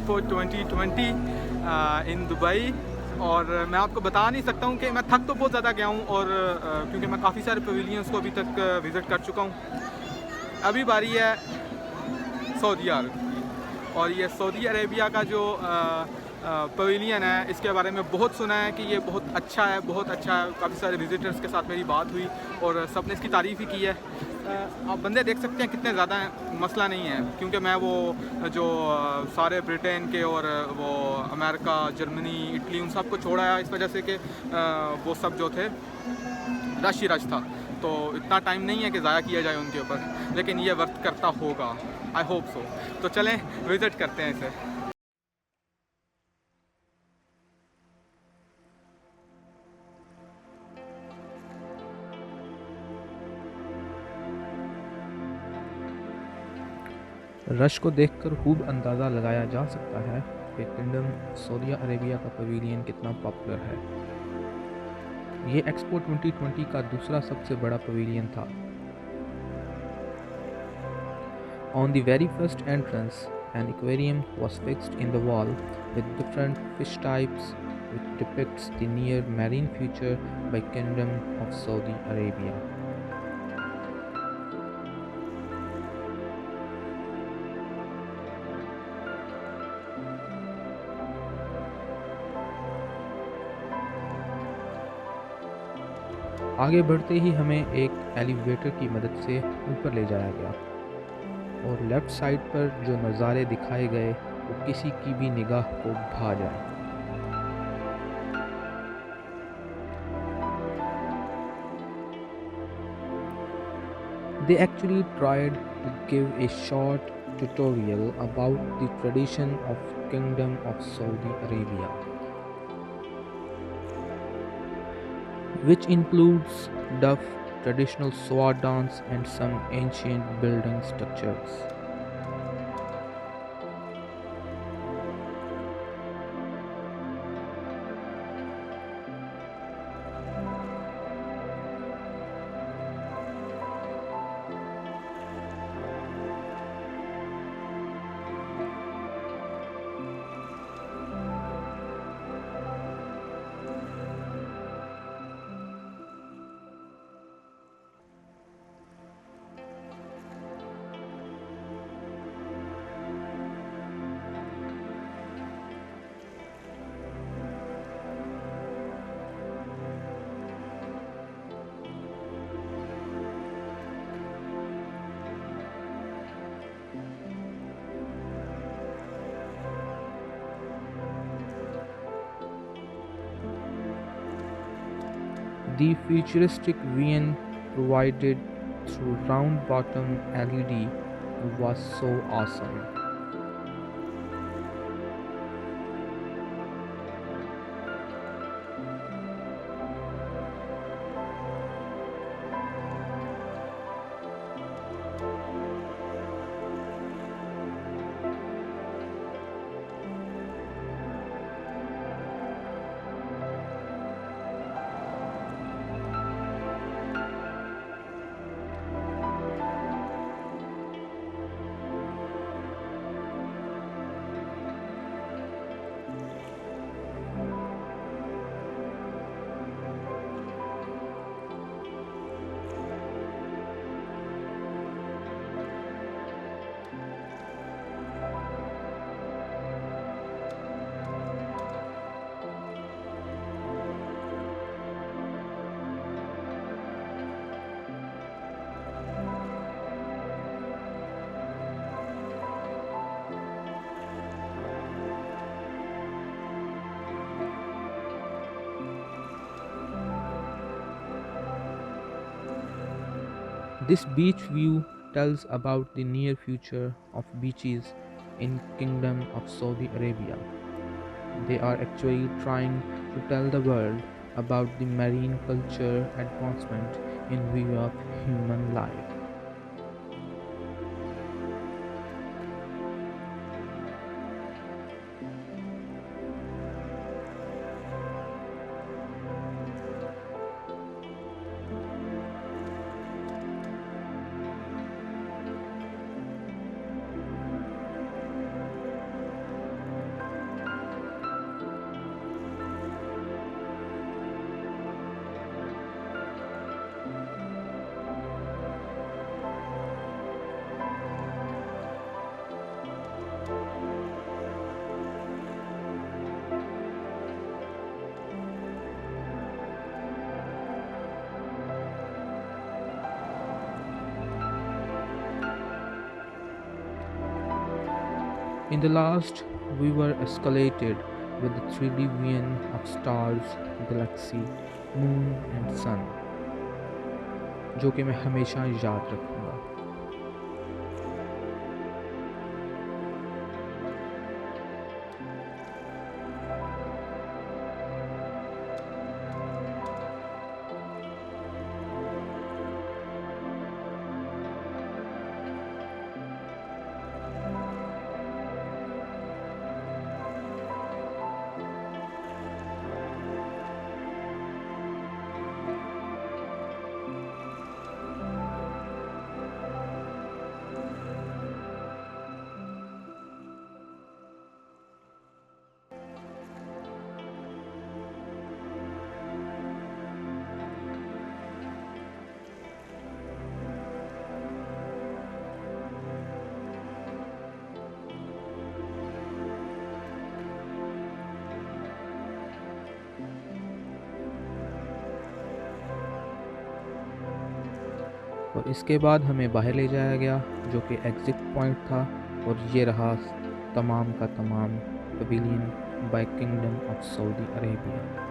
Expo 2020 in Dubai. और मैं आपको बता नहीं सकता हूँ कि मैं थक तो बहुत ज़्यादा गया हूँ, और क्योंकि मैं काफ़ी सारे पवेलियंस को अभी तक विज़िट कर चुका हूँ। अभी बारी है सऊदी अरब की, और ये सऊदी अरेबिया का जो पवेलियन है, इसके बारे में बहुत सुना है कि ये बहुत अच्छा है, बहुत अच्छा है। काफ़ी सारे विज़िटर्स के साथ मेरी बात हुई और सब ने इसकी तारीफ़ ही की है। आप बंदे देख सकते हैं कितने ज़्यादा हैं, मसला नहीं है, क्योंकि मैं वो जो सारे ब्रिटेन के और वो अमेरिका, जर्मनी, इटली, उन सब को छोड़ा है इस वजह से कि वो सब जो थे रश ही रश था, तो इतना टाइम नहीं है कि ज़ाया किया जाए उनके ऊपर, लेकिन ये वर्थ करता होगा, आई होप सो। तो चलें विज़िट करते हैं इसे। रश को देखकर खूब अंदाज़ा लगाया जा सकता है कि किंगडम सऊदी अरेबिया का पवेलियन कितना पॉपुलर है। ये एक्सपो 2020 का दूसरा सबसे बड़ा पवेलियन था। On the very first entrance, an aquarium was fixed in the wall with different fish types, which depicts the near marine future by Kingdom of Saudi Arabia. आगे बढ़ते ही हमें एक एलिवेटर की मदद से ऊपर ले जाया गया, और लेफ्ट साइड पर जो नज़ारे दिखाए गए वो किसी की भी निगाह को भा जाए। They actually tried to give a short tutorial about the tradition of Kingdom of Saudi Arabia, which includes duff, traditional sword dance, and some ancient building structures. The futuristic VN provided through round bottom LED was so awesome. This beach view tells about the near future of beaches in Kingdom of Saudi Arabia. They are actually trying to tell the world about the marine culture advancement in view of human life. In the last, we were escalated with the 3D vision of stars, galaxy, moon and sun, जो कि मैं हमेशा याद रखूँगा। और इसके बाद हमें बाहर ले जाया गया, जो कि एग्ज़िट पॉइंट था, और ये रहा तमाम का तमाम pavilion by Kingdom of Saudi Arabia.